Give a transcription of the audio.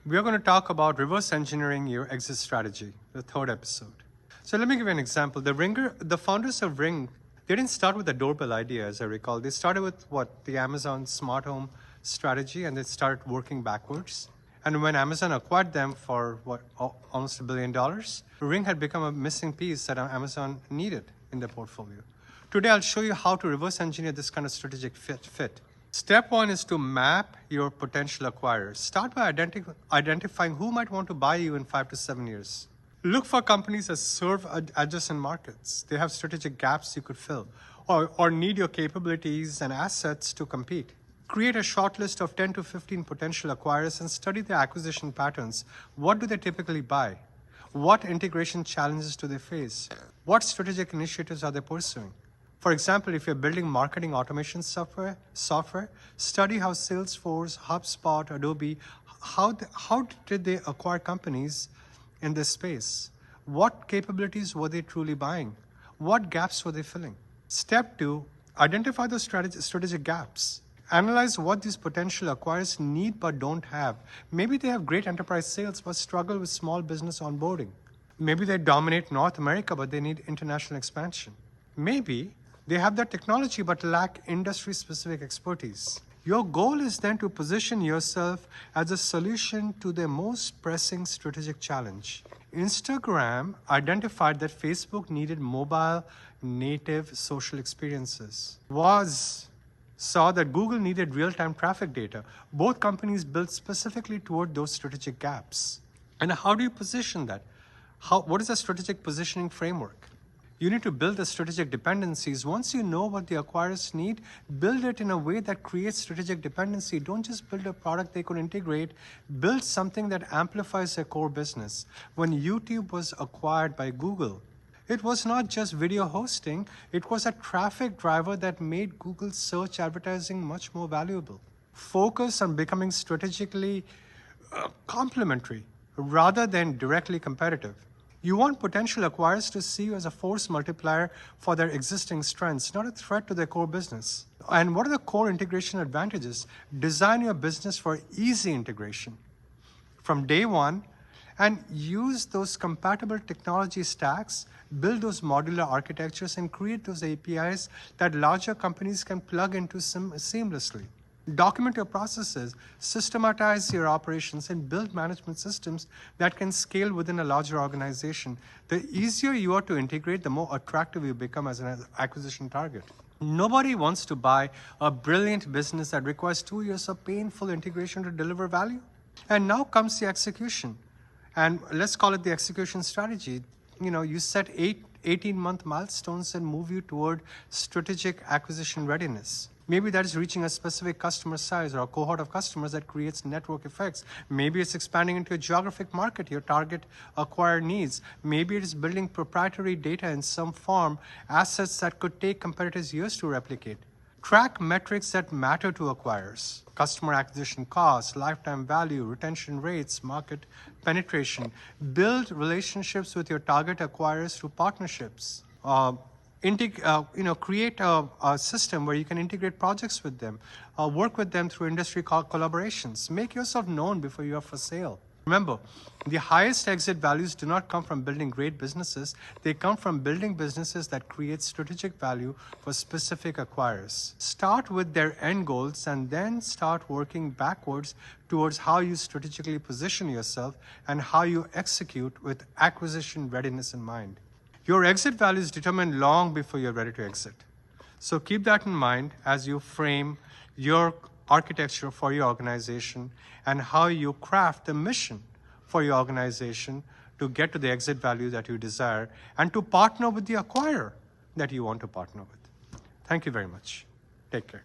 We're going to talk about reverse engineering your exit strategy, the third episode. So let me give you an example. The founders of Ring, they didn't start with the doorbell idea, as I recall. They started with the Amazon smart home strategy, and they started working backwards. And when Amazon acquired them for almost $1 billion, Ring had become a missing piece that Amazon needed in their portfolio. Today, I'll show you how to reverse engineer this kind of strategic fit. Step one is to map your potential acquirers. Start by identifying who might want to buy you in 5 to 7 years. Look for companies that serve adjacent markets. They have strategic gaps you could fill or need your capabilities and assets to compete. Create a short list of 10 to 15 potential acquirers and study their acquisition patterns. What do they typically buy? What integration challenges do they face? What strategic initiatives are they pursuing? For example, if you're building marketing automation software, study how Salesforce, HubSpot, Adobe, how did they acquire companies in this space? What capabilities were they truly buying? What gaps were they filling? Step two, identify those strategic gaps. Analyze what these potential acquirers need but don't have. Maybe they have great enterprise sales but struggle with small business onboarding. Maybe they dominate North America but they need international expansion. Maybe they have the technology but lack industry-specific expertise. Your goal is then to position yourself as a solution to their most pressing strategic challenge. Instagram identified that Facebook needed mobile native social experiences. Saw that Google needed real-time traffic data. Both companies built specifically toward those strategic gaps. And how do you position that? What is a strategic positioning framework? You need to build the strategic dependencies. Once you know what the acquirers need, build it in a way that creates strategic dependency. Don't just build a product they could integrate. Build something that amplifies their core business. When YouTube was acquired by Google, it was not just video hosting. It was a traffic driver that made Google search advertising much more valuable. Focus on becoming strategically complementary rather than directly competitive. You want potential acquirers to see you as a force multiplier for their existing strengths, not a threat to their core business. And what are the core integration advantages? Design your business for easy integration from day one and use those compatible technology stacks, build those modular architectures, and create those APIs that larger companies can plug into seamlessly. Document your processes, systematize your operations, and build management systems that can scale within a larger organization. The easier you are to integrate, the more attractive you become as an acquisition target. Nobody wants to buy a brilliant business that requires 2 years of painful integration to deliver value. And now comes the execution. And let's call it the execution strategy. You set 18-month milestones and move you toward strategic acquisition readiness. Maybe that is reaching a specific customer size or a cohort of customers that creates network effects. Maybe it's expanding into a geographic market your target acquirer needs. Maybe it is building proprietary data in some form, assets that could take competitors years to replicate. Track metrics that matter to acquirers: customer acquisition costs, lifetime value, retention rates, market penetration. Build relationships with your target acquirers through partnerships. Create a system where you can integrate projects with them, work with them through industry collaborations. Make yourself known before you are for sale. Remember, the highest exit values do not come from building great businesses. They come from building businesses that create strategic value for specific acquirers. Start with their end goals and then start working backwards towards how you strategically position yourself and how you execute with acquisition readiness in mind. Your exit value is determined long before you're ready to exit. So keep that in mind as you frame your architecture for your organization and how you craft the mission for your organization to get to the exit value that you desire and to partner with the acquirer that you want to partner with. Thank you very much. Take care.